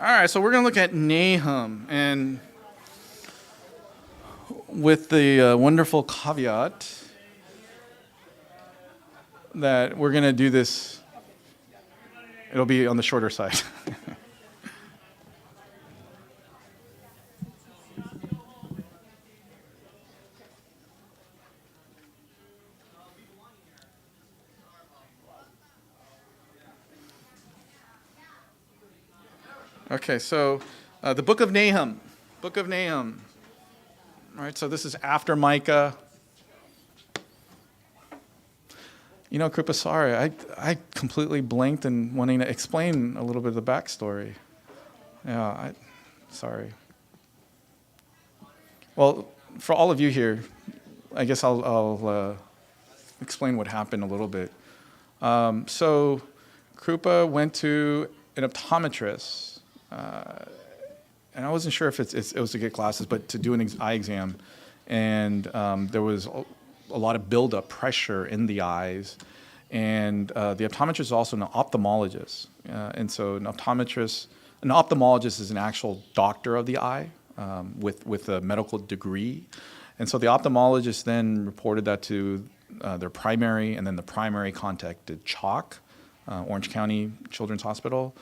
All right, so we're going to look at Nahum, and with the wonderful caveat that we're going to do this, it'll be on the shorter side. Okay, so the book of Nahum. Book of Nahum. All right, so this is after Micah. You know, Krupa, sorry, I completely blanked in wanting to explain a little bit of the backstory. Yeah, sorry. Well, for all of you here, I guess I'll explain what happened a little bit. So Krupa went to an optometrist. And I wasn't sure if it was to get glasses, but to do an eye exam. And there was a lot of buildup pressure in the eyes. And the optometrist is also an ophthalmologist. And so an ophthalmologist is an actual doctor of the eye with a medical degree. And so the ophthalmologist then reported that to their primary, and then the primary contacted CHOC, Orange County Children's Hospital.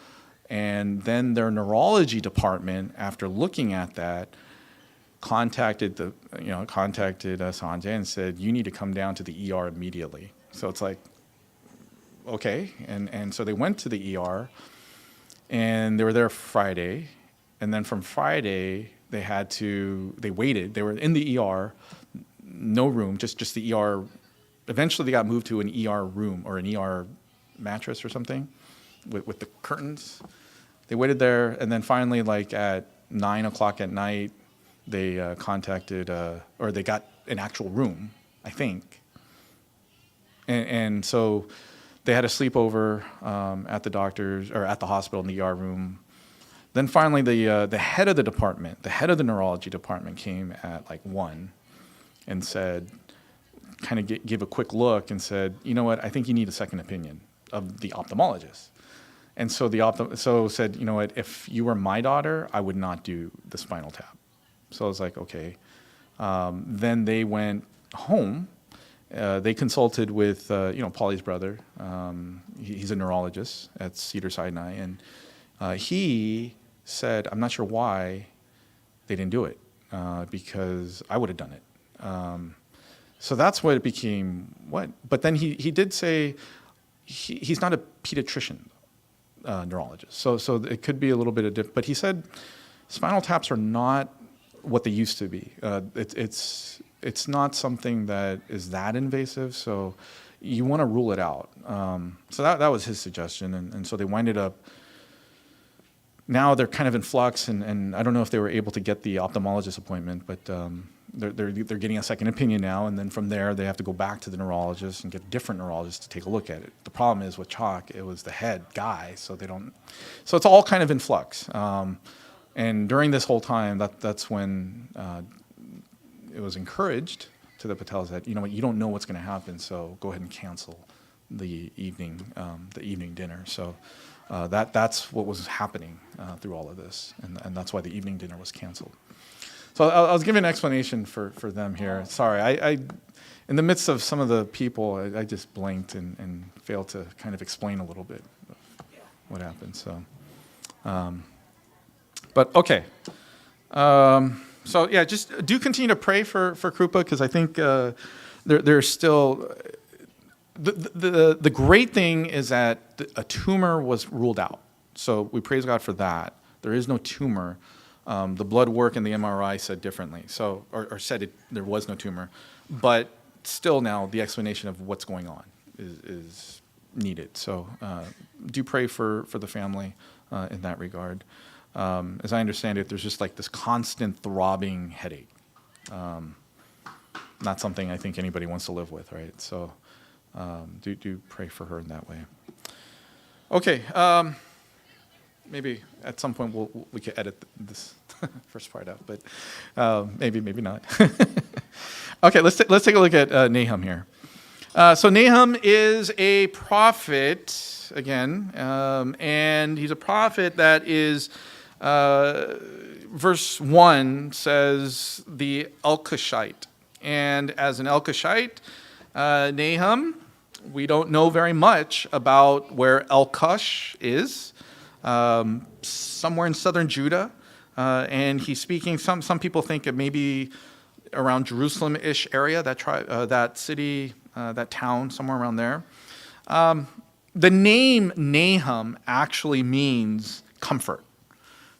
And then their neurology department, after looking at that, contacted Sanjay and said, "You need to come down to the ER immediately." So it's like, okay. And so they went to the ER, and they were there Friday. And then from Friday, they waited. They were in the ER, no room, just the ER. Eventually, they got moved to an ER room or an ER mattress or something with the curtains. They waited there, and then finally, like at 9 o'clock at night, they contacted, or they got an actual room, I think. And so they had a sleepover at the doctor's, or at the hospital in the ER room. Then finally, the head of the department, the head of the neurology department came at like 1 and said, kind of gave a quick look and said, "You know what, I think you need a second opinion of the ophthalmologist." And so said, "You know what, if you were my daughter, I would not do the spinal tap." So I was like, okay. Then they went home. They consulted with, Polly's brother. He's a neurologist at Cedars-Sinai. And he said, "I'm not sure why they didn't do it, because I would have done it." So that's what it became. But then he did say he's not a pediatrician. Neurologist. So it could be a little bit of different, but he said spinal taps are not what they used to be. It's not something that is that invasive, so you want to rule it out. So that was his suggestion, and so they winded up. Now they're kind of in flux, and I don't know if they were able to get the ophthalmologist appointment, but they're getting a second opinion now, and then from there they have to go back to the neurologist and get a different neurologist to take a look at it. The problem is with CHOC, it was the head guy, so it's all kind of in flux. And during this whole time, that's when it was encouraged to the Patels that, you know what, you don't know what's going to happen, so go ahead and cancel the evening dinner. So that's what was happening through all of this, and that's why the evening dinner was canceled. So I was giving an explanation for them here. Sorry, I in the midst of some of the people, I just blanked and failed to kind of explain a little bit of what happened. So, but okay. So yeah, just do continue to pray for Krupa, because I think there's still the great thing is that a tumor was ruled out. So we praise God for that. There is no tumor. The blood work and the MRI said differently, or said there was no tumor, but still now the explanation of what's going on is needed. So do pray for the family in that regard. As I understand it, there's just like this constant throbbing headache. Not something I think anybody wants to live with, right? So do pray for her in that way. Okay. Maybe at some point we could edit this first part out, but maybe not. Okay, let's take a look at Nahum here. So Nahum is a prophet again, and he's a prophet that is verse 1 says the Elkoshite. And as an Elkoshite, Nahum, we don't know very much about where Elkosh is, somewhere in southern Judah. And he's speaking, some people think it may be around Jerusalem-ish area, that city, that town, somewhere around there. The name Nahum actually means comfort.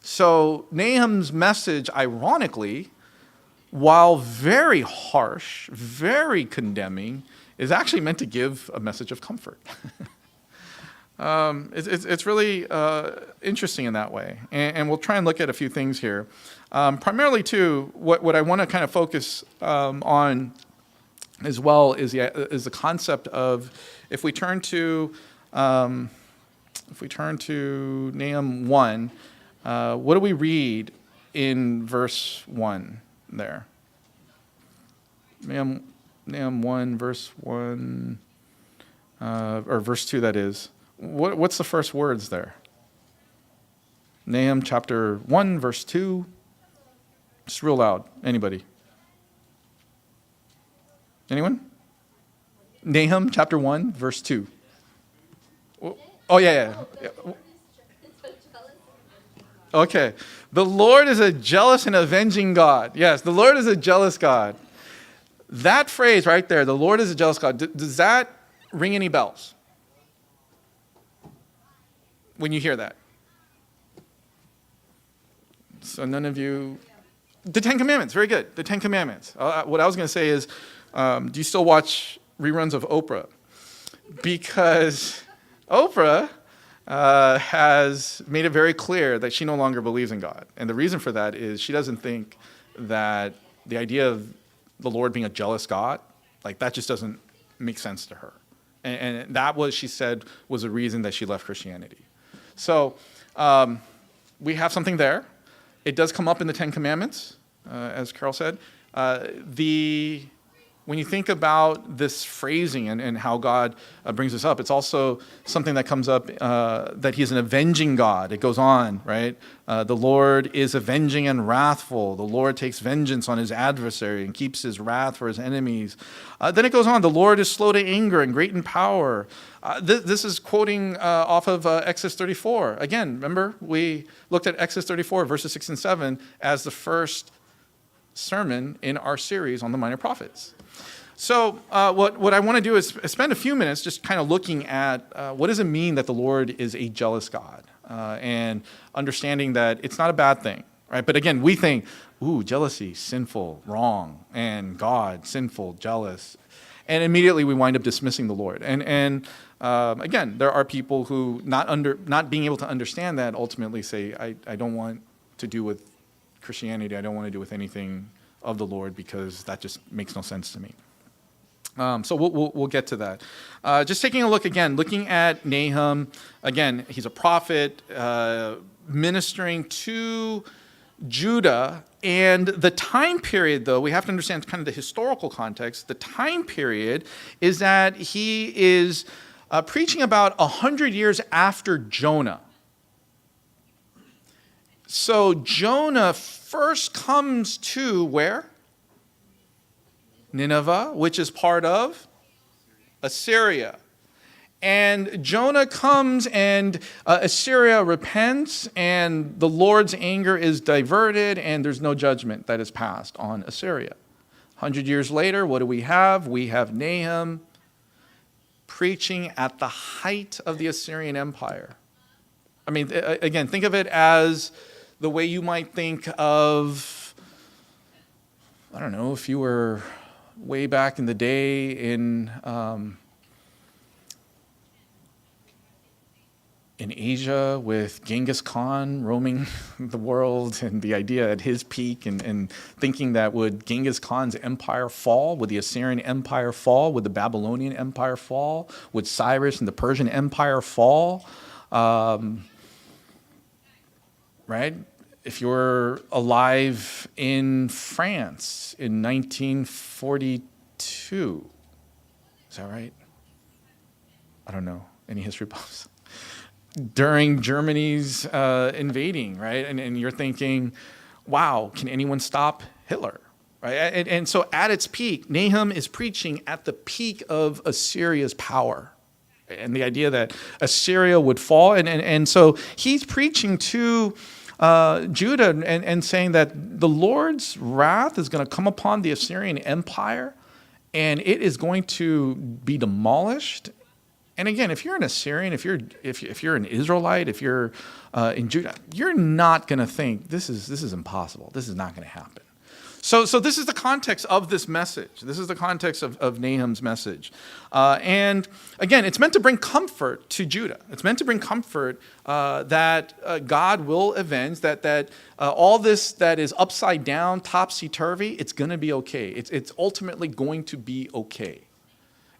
So Nahum's message, ironically, while very harsh, very condemning, is actually meant to give a message of comfort. It's really interesting in that way. And we'll try and look at a few things here. Primarily, too, what I want to kind of focus on as well is the concept of, if we turn to Nahum 1, what do we read in verse 1 there? Nahum 1, verse 1, or verse 2, that is. What's the first words there? Nahum chapter 1, verse 2. Just real loud. Anybody? Anyone? Nahum chapter 1, verse 2. Oh, yeah. Okay. The Lord is a jealous and avenging God. Yes, the Lord is a jealous God. That phrase right there, the Lord is a jealous God, does that ring any bells when you hear that? So none of you... The Ten Commandments, very good. The Ten Commandments. What I was going to say is, do you still watch reruns of Oprah? Because Oprah has made it very clear that she no longer believes in God. And the reason for that is she doesn't think that the idea of the Lord being a jealous God, like that just doesn't make sense to her. And that was, she said, was the reason that she left Christianity. So we have something there. It does come up in the Ten Commandments, as Carol said. When you think about this phrasing and how God brings this up, it's also something that comes up that he's an avenging God. It goes on, right? The Lord is avenging and wrathful. The Lord takes vengeance on his adversary and keeps his wrath for his enemies. Then it goes on, the Lord is slow to anger and great in power. This is quoting off of Exodus 34. Again, remember, we looked at Exodus 34, verses 6 and 7, as the first sermon in our series on the Minor Prophets. So what I want to do is spend a few minutes just kind of looking at what does it mean that the Lord is a jealous God, and understanding that it's not a bad thing, right? But again, we think, ooh, jealousy, sinful, wrong, and God, sinful, jealous. And immediately we wind up dismissing the Lord. And again, there are people who, not being able to understand that, ultimately say, I don't want to do with Christianity, I don't want to do with anything of the Lord because that just makes no sense to me. So we'll get to that. Just taking a look again, looking at Nahum. Again, he's a prophet ministering to Judah. And the time period, though, we have to understand kind of the historical context. The time period is that he is preaching about 100 years after Jonah. So Jonah first comes to where? Nineveh, which is part of Assyria. And Jonah comes and Assyria repents and the Lord's anger is diverted and there's no judgment that is passed on Assyria. 100 years later, what do we have? We have Nahum preaching at the height of the Assyrian Empire. I mean, again, think of it as the way you might think of, I don't know, if you were way back in the day in Asia with Genghis Khan roaming the world, and the idea at his peak and thinking that would Genghis Khan's empire fall? Would the Assyrian Empire fall? Would the Babylonian Empire fall? Would Cyrus and the Persian Empire fall? Right? If you're alive in France in 1942, is that right? I don't know. Any history buffs? during Germany's invading, right? And you're thinking, wow, can anyone stop Hitler? Right? And so at its peak, Nahum is preaching at the peak of Assyria's power and the idea that Assyria would fall. And so he's preaching to Judah and saying that the Lord's wrath is going to come upon the Assyrian Empire, and it is going to be demolished. And again, if you're an Assyrian, if you're an Israelite, if you're in Judah, you're not going to think this is impossible. This is not going to happen. So this is the context of this message. This is the context of Nahum's message. And again, it's meant to bring comfort to Judah. It's meant to bring comfort that God will avenge, that all this that is upside down, topsy-turvy, it's going to be okay. It's ultimately going to be okay.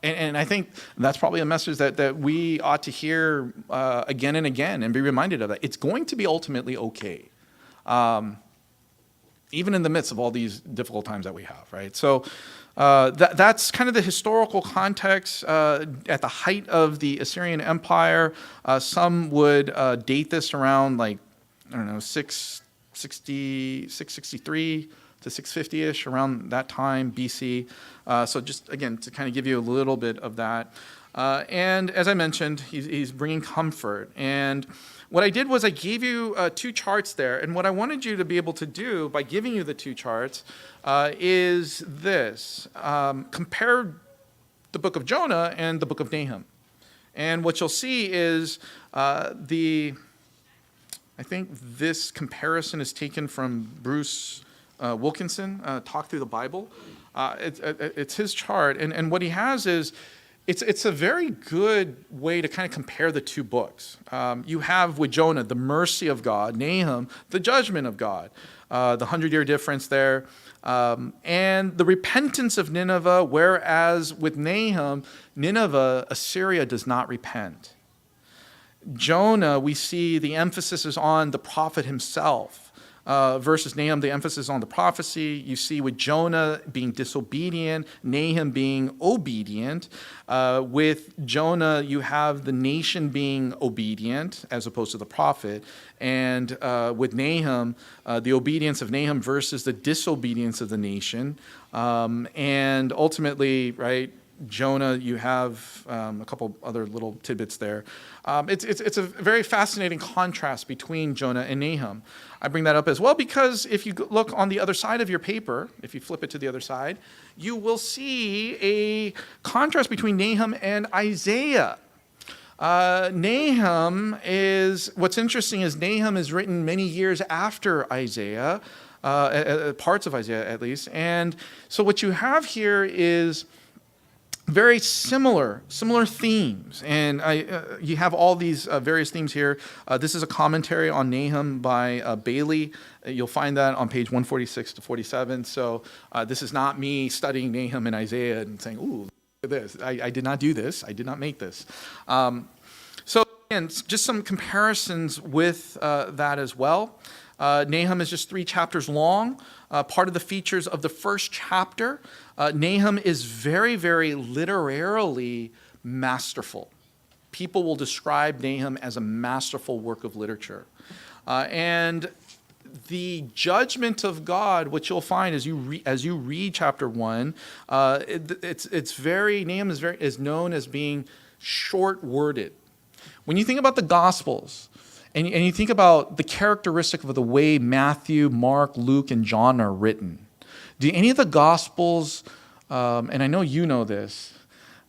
And I think that's probably a message that we ought to hear again and again and be reminded of that. It's going to be ultimately okay. Even in the midst of all these difficult times that we have, right? So that's kind of the historical context at the height of the Assyrian Empire. Some would date this around 663 to 650-ish, around that time, BC. So just, again, to kind of give you a little bit of that. And as I mentioned, he's bringing comfort. And what I did was I gave you 2 charts there, and what I wanted you to be able to do by giving you the 2 charts is this. Compare the book of Jonah and the book of Nahum. And what you'll see is I think this comparison is taken from Bruce Wilkinson, Talk Through the Bible. It's his chart, and what he has is, it's a very good way to kind of compare the 2 books. You have with Jonah the mercy of God, Nahum the judgment of God, the 100-year difference there, and the repentance of Nineveh, whereas with Nahum, Nineveh, Assyria does not repent. Jonah, we see the emphasis is on the prophet himself. Versus Nahum, the emphasis on the prophecy. You see with Jonah being disobedient, Nahum being obedient. With Jonah, you have the nation being obedient as opposed to the prophet. And with Nahum, the obedience of Nahum versus the disobedience of the nation. And ultimately, right, Jonah, you have a couple other little tidbits there. It's a very fascinating contrast between Jonah and Nahum. I bring that up as well because if you look on the other side of your paper, if you flip it to the other side, you will see a contrast between Nahum and Isaiah. Nahum is, what's interesting is Nahum is written many years after Isaiah, parts of Isaiah at least. And so what you have here is very similar themes, and you have all these various themes here. This is a commentary on Nahum by Bailey. You'll find that on page 146 to 47. So this is not me studying Nahum and Isaiah and saying, "Ooh, look at this." I did not do this. I did not make this. So again, just some comparisons with that as well. Nahum is just 3 chapters long. Part of the features of the first chapter, Nahum is very, very literarily masterful. People will describe Nahum as a masterful work of literature. And the judgment of God, which you'll find as you read chapter 1, Nahum is known as being short-worded. When you think about the Gospels, and you think about the characteristic of the way Matthew, Mark, Luke, and John are written, do any of the Gospels, and I know you know this,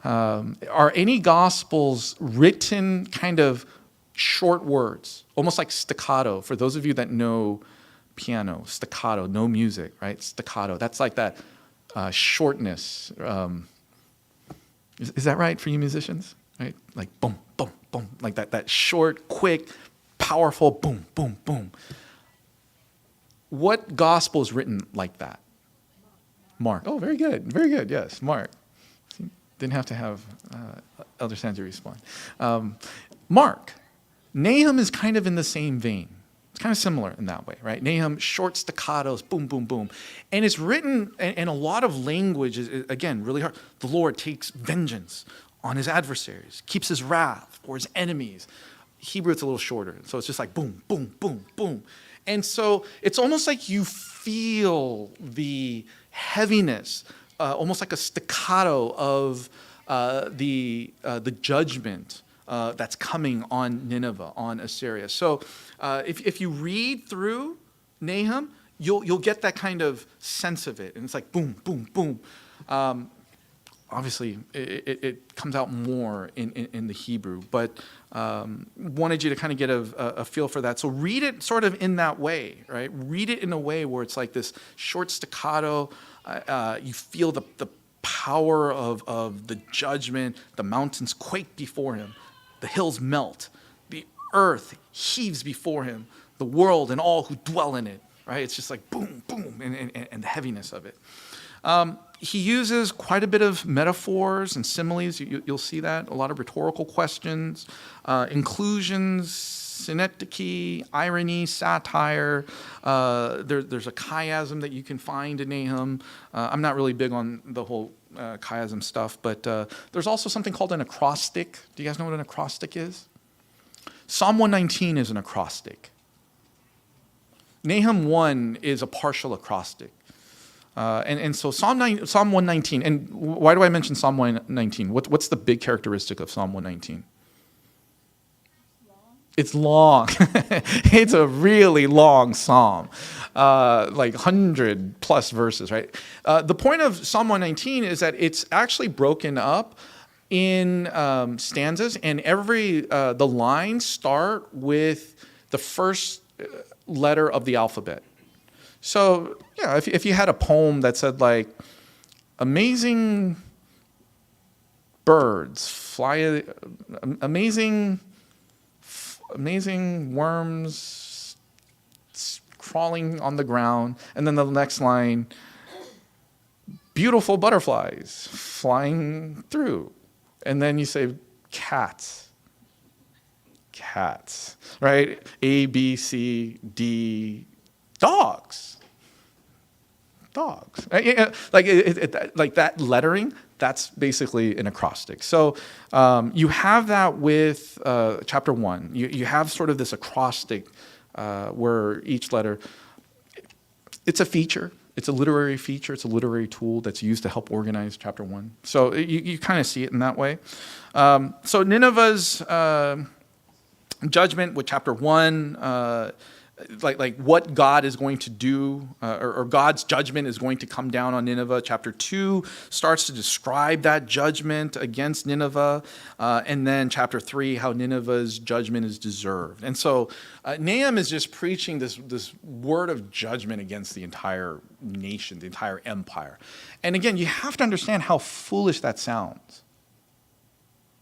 are any Gospels written kind of short words, almost like staccato? For those of you that know piano, staccato, no music, right? Staccato, that's like that shortness. Is that right for you musicians? Right? Like boom, boom, boom, like that short, quick, powerful, boom, boom, boom. What gospel is written like that? Mark. Oh, very good. Very good. Yes, Mark. Didn't have to have Elder Sandra respond. Mark. Nahum is kind of in the same vein. It's kind of similar in that way, right? Nahum, short staccatos, boom, boom, boom. And it's written, and a lot of language is, again, really hard. The Lord takes vengeance on his adversaries, keeps his wrath for his enemies. Hebrew, it's a little shorter. So it's just like boom, boom, boom, boom. And so it's almost like you feel the heaviness, almost like a staccato of the judgment that's coming on Nineveh, on Assyria. So if you read through Nahum, you'll get that kind of sense of it. And it's like boom, boom, boom. Obviously, it comes out more in the Hebrew, but wanted you to kind of get a feel for that. So read it sort of in that way, right? Read it in a way where it's like this short staccato. You feel the power of the judgment. The mountains quake before him. The hills melt. The earth heaves before him. The world and all who dwell in it, right? It's just like boom, boom, and the heaviness of it. He uses quite a bit of metaphors and similes. You'll see that. A lot of rhetorical questions, inclusions, synecdoche, irony, satire. There's a chiasm that you can find in Nahum. I'm not really big on the whole chiasm stuff, but there's also something called an acrostic. Do you guys know what an acrostic is? Psalm 119 is an acrostic. Nahum 1 is a partial acrostic. And so Psalm 119, and why do I mention Psalm 119? What's the big characteristic of Psalm 119? It's long. It's a really long psalm, like 100 plus verses, right? The point of Psalm 119 is that it's actually broken up in stanzas, and the lines start with the first letter of the alphabet. So, yeah, if you had a poem that said, like, amazing birds fly, amazing worms crawling on the ground, and then the next line, beautiful butterflies flying through. And then you say, cats, right? A, B, C, D, dogs. Like that lettering, that's basically an acrostic. So you have that with chapter 1. You have sort of this acrostic where each letter, it's a feature. It's a literary feature. It's a literary tool that's used to help organize chapter 1. So you kind of see it in that way. So Nineveh's judgment with chapter 1, like what God is going to do, or God's judgment is going to come down on Nineveh. Chapter 2 starts to describe that judgment against Nineveh, and then chapter 3, how Nineveh's judgment is deserved. And so Nahum is just preaching this word of judgment against the entire nation, the entire empire. And again, you have to understand how foolish that sounds.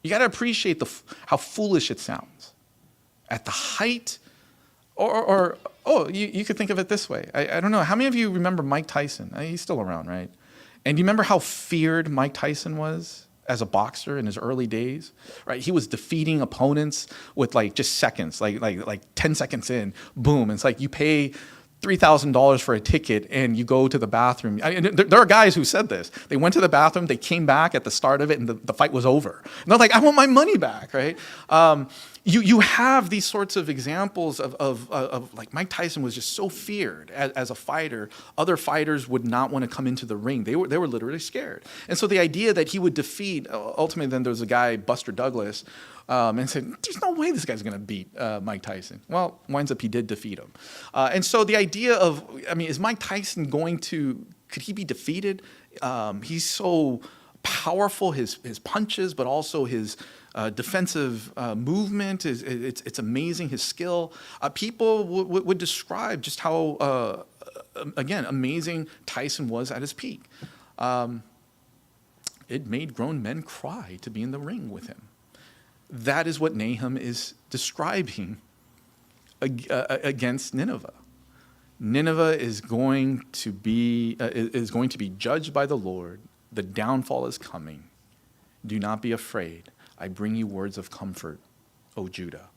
You got to appreciate how foolish it sounds. At the height. You could think of it this way. I don't know. How many of you remember Mike Tyson? He's still around, right? And do you remember how feared Mike Tyson was as a boxer in his early days? Right? He was defeating opponents with like just seconds, like 10 seconds in, boom. It's like you pay $3,000 for a ticket and you go to the bathroom. There are guys who said this. They went to the bathroom, they came back at the start of it, and the fight was over. And they're like, I want my money back, right? You have these sorts of examples of like Mike Tyson was just so feared as a fighter. Other fighters would not want to come into the ring. They were literally scared. And so the idea that he would defeat, ultimately then there was a guy, Buster Douglas, and said, there's no way this guy's going to beat Mike Tyson. Well, winds up he did defeat him. And so the idea of, is Mike Tyson could he be defeated? He's so powerful, his punches, but also his defensive movement, it's amazing, his skill. People would describe just how, again, amazing Tyson was at his peak. It made grown men cry to be in the ring with him. That is what Nahum is describing against Nineveh. Nineveh is going to be judged by the Lord. The downfall is coming. Do not be afraid. I bring you words of comfort, O Judah.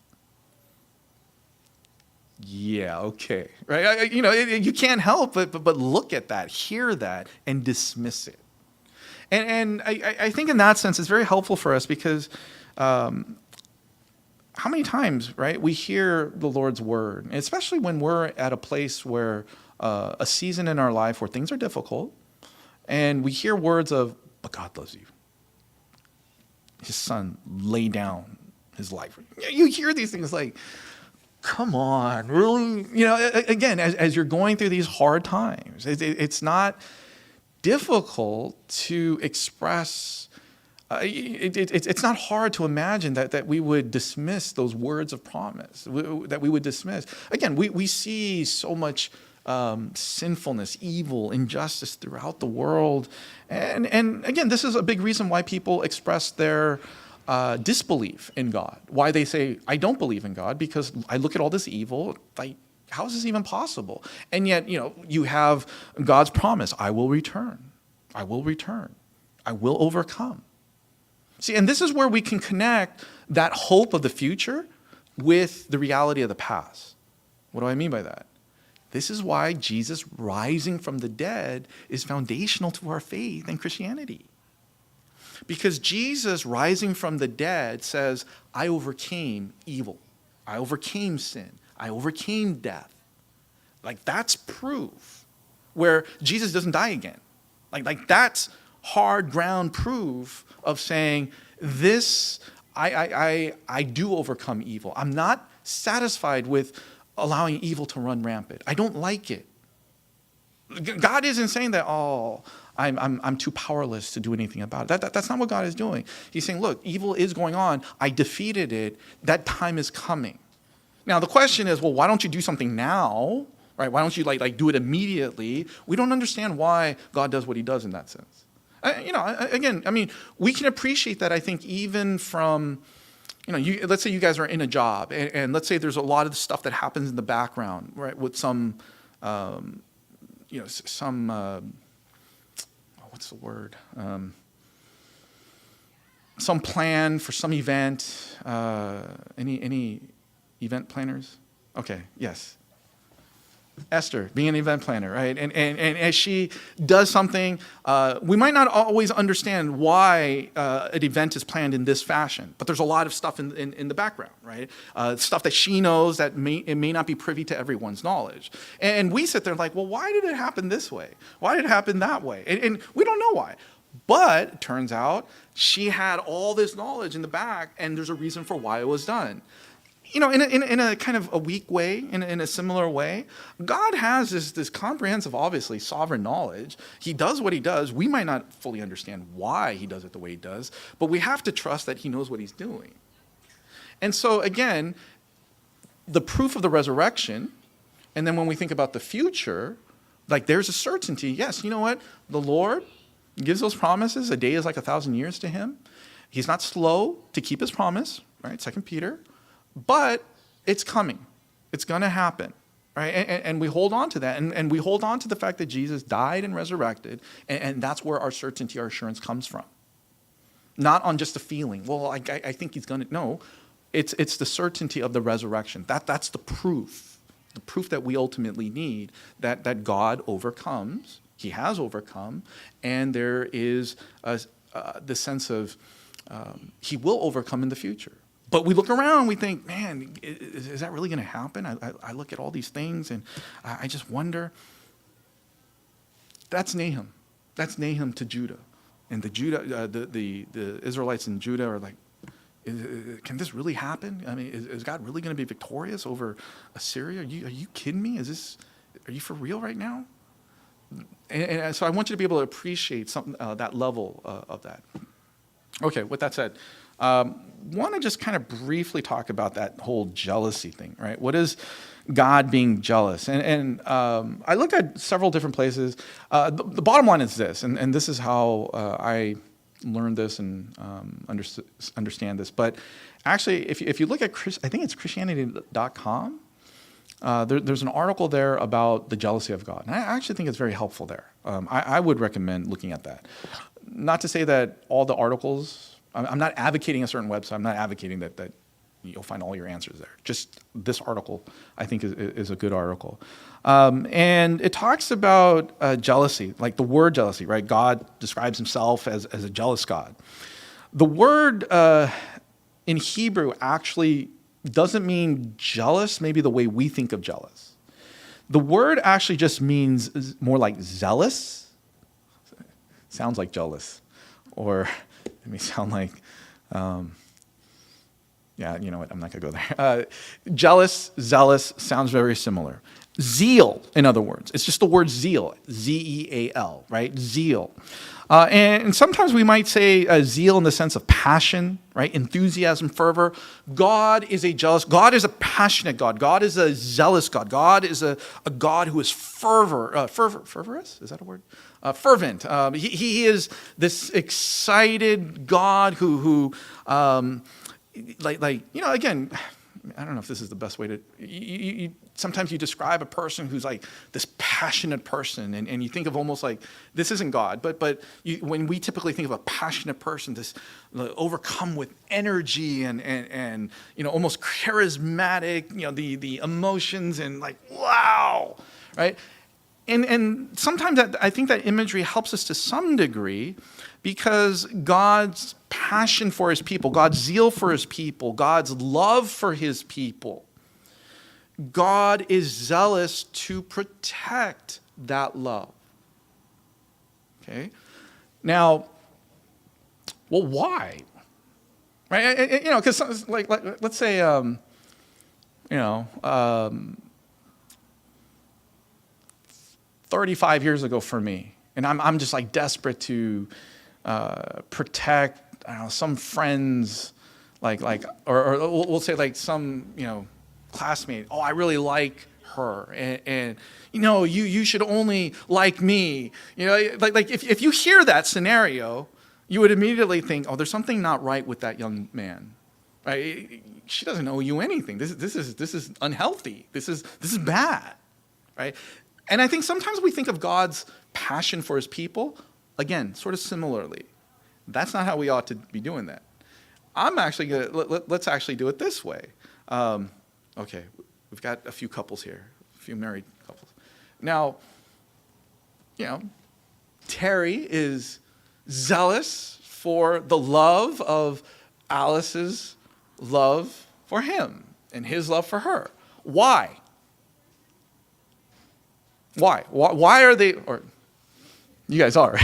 Yeah, okay, right? You can't help but look at that, hear that, and dismiss it. And I think in that sense, it's very helpful for us because how how many times, right, we hear the Lord's word, and especially when we're at a place where a season in our life where things are difficult, and we hear words of, but God loves you. His son laid down his life. You hear these things like, come on, really? Again, as you're going through these hard times, it's not difficult to express. It's not hard to imagine that we would dismiss those words of promise, that we would dismiss. Again, we see so much sinfulness, evil, injustice throughout the world. And again, this is a big reason why people express their disbelief in God. Why they say, I don't believe in God, because I look at all this evil, like, how is this even possible? And yet, you have God's promise, I will return. I will return. I will overcome. See, and this is where we can connect that hope of the future with the reality of the past. What do I mean by that? This is why Jesus rising from the dead is foundational to our faith in Christianity. Because Jesus rising from the dead says, I overcame evil. I overcame sin. I overcame death. Like, that's proof where Jesus doesn't die again. Like that's hard ground proof of saying, this, I do overcome evil. I'm not satisfied with allowing evil to run rampant. I don't like it. God isn't saying that, I'm too powerless to do anything about it. That's not what God is doing. He's saying, look, evil is going on. I defeated it. That time is coming. Now, the question is, well, why don't you do something now? Right? Why don't you like do it immediately? We don't understand why God does what he does in that sense. Again, I mean, we can appreciate that, I think, even from, let's say you guys are in a job, and let's say there's a lot of stuff that happens in the background, right, with some, what's the word? Some plan for some event. Any event planners? Okay, yes. Esther, being an event planner, right? And as she does something, we might not always understand why an event is planned in this fashion, but there's a lot of stuff in the background, right? Stuff that she knows that it may not be privy to everyone's knowledge. And we sit there like, well, why did it happen this way? Why did it happen that way? And we don't know why. But it turns out she had all this knowledge in the back, and there's a reason for why it was done. In a kind of a weak way, in a similar way, God has this comprehensive, obviously, sovereign knowledge. He does what he does. We might not fully understand why he does it the way he does, but we have to trust that he knows what he's doing. And so, again, the proof of the resurrection, and then when we think about the future, like there's a certainty. Yes, you know what? The Lord gives those promises. A day is like 1,000 years to him. He's not slow to keep his promise, right? 2 Peter. But it's coming. It's going to happen, right? And we hold on to that. And we hold on to the fact that Jesus died and resurrected. And that's where our certainty, our assurance comes from. Not on just a feeling. Well, I think he's going to. No, it's the certainty of the resurrection. That's the proof that we ultimately need, that God overcomes. He has overcome. And there is the sense of he will overcome in the future. But we look around, we think, man, is that really going to happen? I look at all these things, and I just wonder. That's Nahum. That's Nahum to Judah. And the Israelites in Judah are like, can this really happen? I mean, is God really going to be victorious over Assyria? Are you kidding me? Are you for real right now? And so I want you to be able to appreciate that level of that. Okay, with that said, want to just kind of briefly talk about that whole jealousy thing, right? What is God being jealous? And I looked at several different places. The bottom line is this, and this is how I learned this and understand this. But actually, if you look at, I think it's Christianity.com, there's an article there about the jealousy of God. And I actually think it's very helpful there. I would recommend looking at that. Not to say that all the articles, I'm not advocating a certain website. I'm not advocating that you'll find all your answers there. Just this article, I think, is a good article. And it talks about jealousy, like the word jealousy, right? God describes himself as a jealous God. The word in Hebrew actually doesn't mean jealous, maybe the way we think of jealous. The word actually just means more like zealous. Sounds like jealous. Or it may sound like, yeah, you know what, I'm not going to go there. Jealous, zealous sounds very similar. Zeal, in other words. It's just the word zeal, Z-E-A-L, right? Zeal. And sometimes we might say zeal in the sense of passion, right? Enthusiasm, fervor. God is a passionate God. God is a zealous God. God is a God who is fervorous? Is that a word? Fervent. He is this excited God who again, I don't know if this is the best way to, sometimes you describe a person who's like this passionate person, and you think of almost like, this isn't God, but when we typically think of a passionate person, this overcome with energy and almost charismatic, the emotions and like, wow, right? And sometimes I think that imagery helps us to some degree, because God's passion for his people, God's zeal for his people, God's love for his people, God is zealous to protect that love. Okay? Now, well, why? Right? Because like let's say 35 years ago for me, and I'm just like desperate to protect, I don't know, some friends, or we'll say like some classmate. Oh, I really like her, and you should only like me. Like if you hear that scenario, you would immediately think, oh, there's something not right with that young man. Right? She doesn't owe you anything. This is unhealthy. This is bad. Right? And I think sometimes we think of God's passion for his people, again, sort of similarly. That's not how we ought to be doing that. Let's actually do it this way. Okay, we've got a few couples here, a few married couples. Now, Terry is zealous for the love of Alice's love for him and his love for her. Why? Why are they, or you guys are.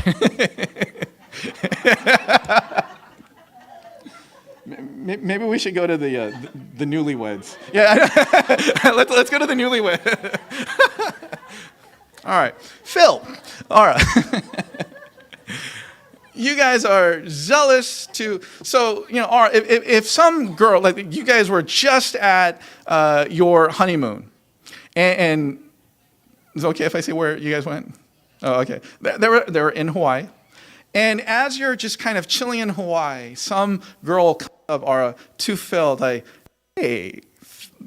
Maybe we should go to the newlyweds. Yeah, let's go to the newlyweds. All right, Phil. All right. You guys are zealous to, so, if some girl, like you guys were just at your honeymoon, and is it okay if I say where you guys went? Oh, okay. They were in Hawaii. And as you're just kind of chilling in Hawaii, some girl comes up or to Phil, like, hey,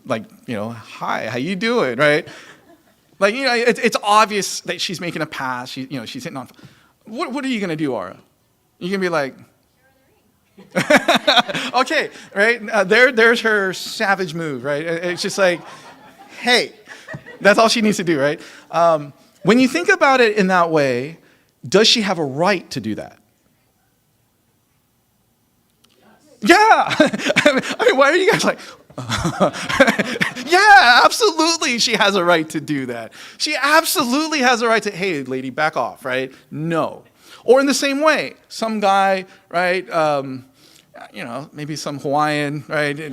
hi, how you doing, right? Like, it's obvious that she's making a pass. She's hitting on. What are you going to do, Aura? You're going to be like, okay, right? There's her savage move, right? It's just like, hey. That's all she needs to do, right? When you think about it in that way, does she have a right to do that? Yeah. I mean, why are you guys like, yeah, absolutely she has a right to do that. She absolutely has a right to, hey, lady, back off, right? No. Or in the same way, some guy, right, maybe some Hawaiian, right,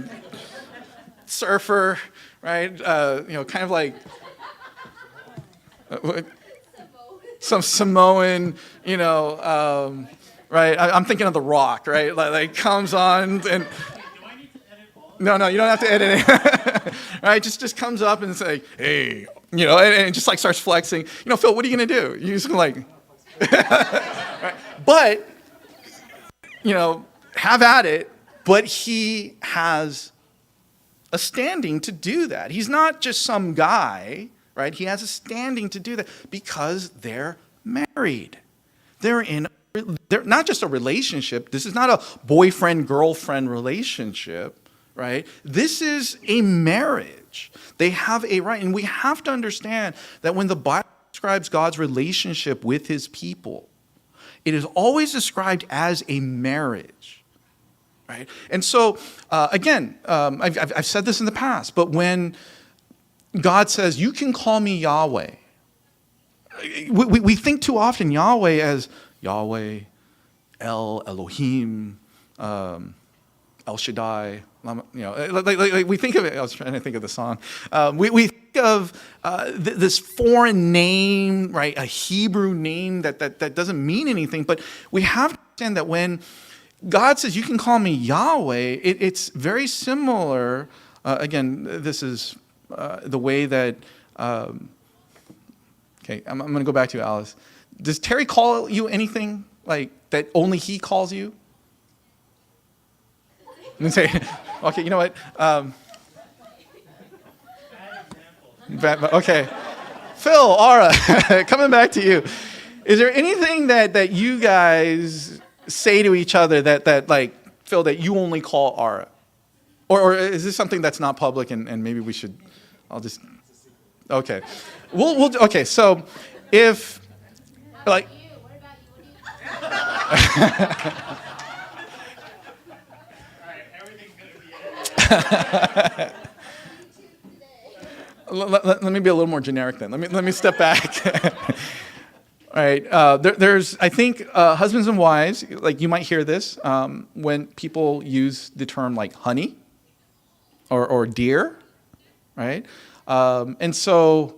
surfer, right, kind of like some Samoan, right? I'm thinking of The Rock, right? Like comes on and no, you don't have to edit it. Right? Just comes up and say, hey, and just like starts flexing. Phil, what are you gonna do? You're just gonna like, right? But have at it. But he has a standing to do that. He's not just some guy, right? He has a standing to do that because they're married. They're not just a relationship. This is not a boyfriend-girlfriend relationship, right? This is a marriage. They have a right. And we have to understand that when the Bible describes God's relationship with his people, it is always described as a marriage. right? And so, again, I've said this in the past, but when God says, you can call me Yahweh, we think too often Yahweh as Yahweh, Elohim, El Shaddai. Like we think of it. I was trying to think of the song. We think of this foreign name, right? A Hebrew name that doesn't mean anything. But we have to understand that when God says, "You can call me Yahweh," it's very similar. Again, this is the way that. Okay, I'm going to go back to you, Alice. Does Terry call you anything like that only he calls you? And say, okay, you know what? Okay. Phil, Aura, coming back to you. Is there anything that you guys say to each other that like, Phil, that you only call Aura? Or is this something that's not public and maybe we should, okay. Okay, so if, like. What about you? Let me be a little more generic then. Let me step back. All right. There's, I think, husbands and wives, like you might hear this when people use the term like honey or dear, right? And so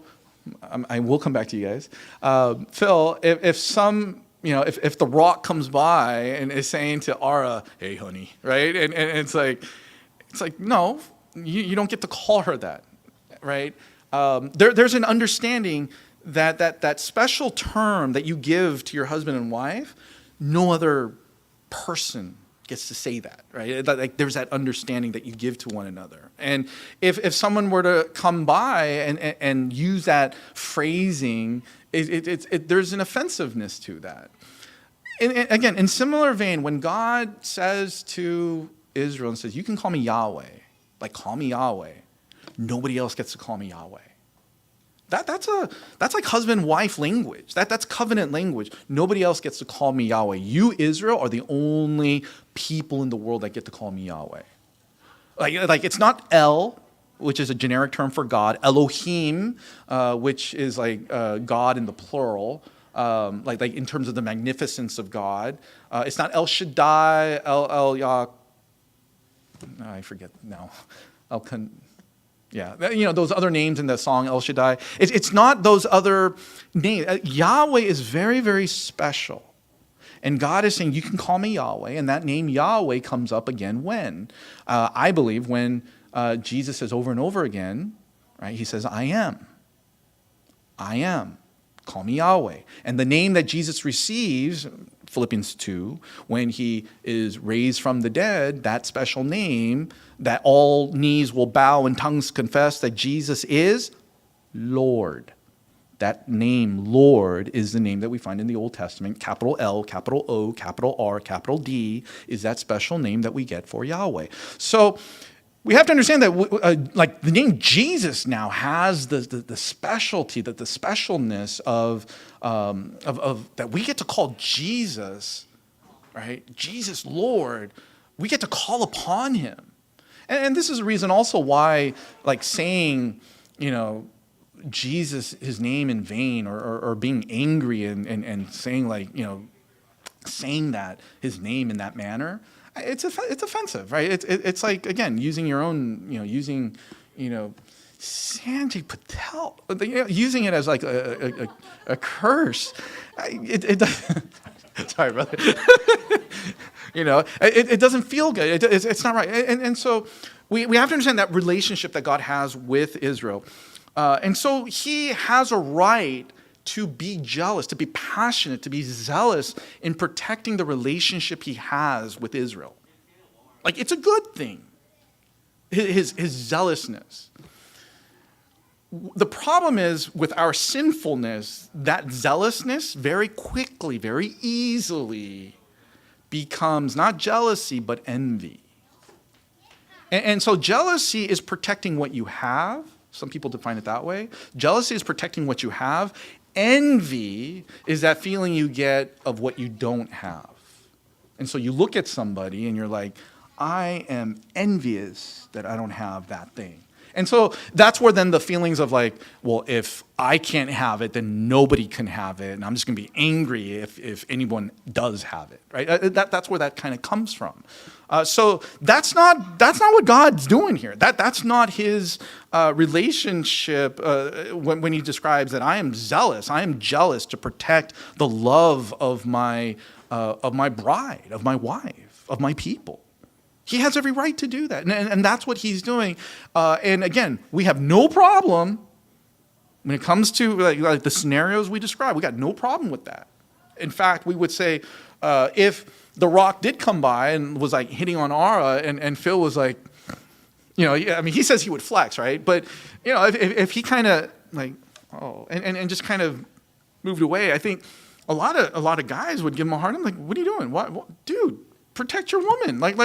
I will come back to you guys. Phil, if the Rock comes by and is saying to Ara, "Hey, honey," right? And it's like no, you don't get to call her that, right? There's an understanding that special term that you give to your husband and wife, no other person gets to say that, right? Like there's that understanding that you give to one another. And if someone were to come by and use that phrasing, there's an offensiveness to that. And again, in similar vein, when God says to Israel and says, "You can call me Yahweh," like call me Yahweh, nobody else gets to call me Yahweh. That's like husband-wife language. That's covenant language. Nobody else gets to call me Yahweh. You, Israel, are the only people in the world that get to call me Yahweh. Like it's not El, which is a generic term for God. Elohim, which is like God in the plural, like in terms of the magnificence of God. It's not El Shaddai, El Yah. I forget now. Yeah, those other names in the song El Shaddai. It's not those other names. Yahweh is very, very special. And God is saying, you can call me Yahweh. And that name Yahweh comes up again when? I believe when Jesus says over and over again, right? He says, I am. I am. Call me Yahweh. And the name that Jesus receives, Philippians 2, when he is raised from the dead, that special name, that all knees will bow and tongues confess that Jesus is Lord. That name, Lord, is the name that we find in the Old Testament. Capital L, capital O, capital R, capital D is that special name that we get for Yahweh. So we have to understand that like the name Jesus now has the specialty, the specialness of that we get to call Jesus, right? Jesus Lord. We get to call upon him. And this is a reason also why like saying, Jesus, his name in vain or being angry and saying like, saying that his name in that manner, it's offensive, right? It's like, again, using your own, using, Sanjay Patel, using it as like a curse. Sorry, brother. It doesn't feel good. It's not right. And so we have to understand that relationship that God has with Israel. And so he has a right to be jealous, to be passionate, to be zealous in protecting the relationship he has with Israel. Like, it's a good thing, his zealousness. The problem is with our sinfulness, that zealousness very quickly, very easily becomes not jealousy, but envy. And so jealousy is protecting what you have. Some people define it that way. Jealousy is protecting what you have. Envy is that feeling you get of what you don't have. And so you look at somebody and you're like, I am envious that I don't have that thing. And so that's where then the feelings of like, well, if I can't have it, then nobody can have it. And I'm just going to be angry if anyone does have it, right? That's where that kind of comes from. So that's not what God's doing here. That's not his relationship when he describes that I am zealous. I am jealous to protect the love of my bride, of my wife, of my people. He has every right to do that. And that's what he's doing. And again, we have no problem when it comes to like the scenarios we describe. We got no problem with that. In fact, we would say if The Rock did come by and was like hitting on Ara and Phil was like, I mean, he says he would flex, right? But, if he kind of like, and just kind of moved away, I think a lot of guys would give him a hard time. Like, what are you doing? What? Dude, protect your woman. Like,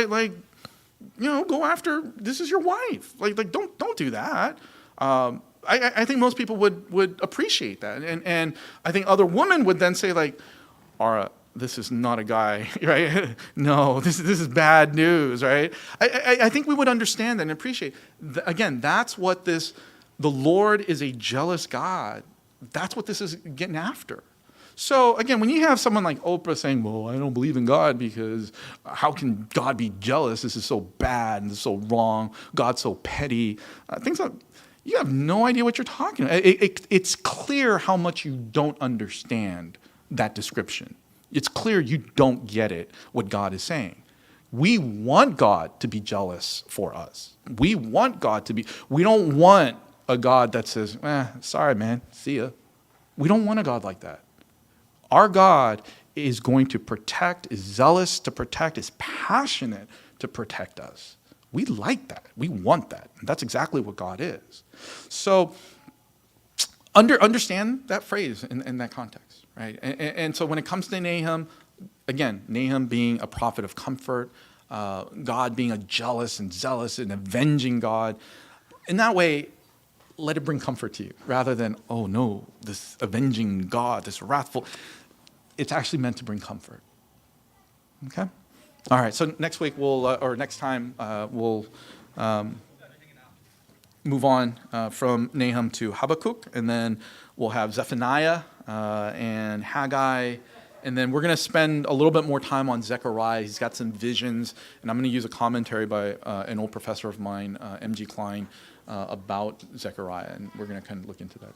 go after, this is your wife. Like don't do that. I think most people would appreciate that. And I think other women would then say like, Ara, this is not a guy, right? No, this is bad news, right? I think we would understand that and appreciate. Again, that's what the Lord is a jealous God. That's what this is getting after. So again, when you have someone like Oprah saying, well, I don't believe in God because how can God be jealous? This is so bad and this is so wrong. God's so petty. Things like, you have no idea what you're talking about. It's clear how much you don't understand that description. It's clear you don't get it, what God is saying. We want God to be jealous for us. We want God to be, we don't want a God that says, sorry, man, see ya. We don't want a God like that. Our God is going to protect, is zealous to protect, is passionate to protect us. We like that. We want that. And that's exactly what God is. So understand that phrase in that context, right? And so when it comes to Nahum, again, Nahum being a prophet of comfort, God being a jealous and zealous and avenging God, in that way, let it bring comfort to you rather than, oh no, this avenging God, this wrathful. It's actually meant to bring comfort. Okay? All right, so next week or next time, we'll move on from Nahum to Habakkuk, and then we'll have Zephaniah and Haggai, and then we're going to spend a little bit more time on Zechariah. He's got some visions, and I'm going to use a commentary by an old professor of mine, M.G. Klein, about Zechariah, and we're going to kind of look into that.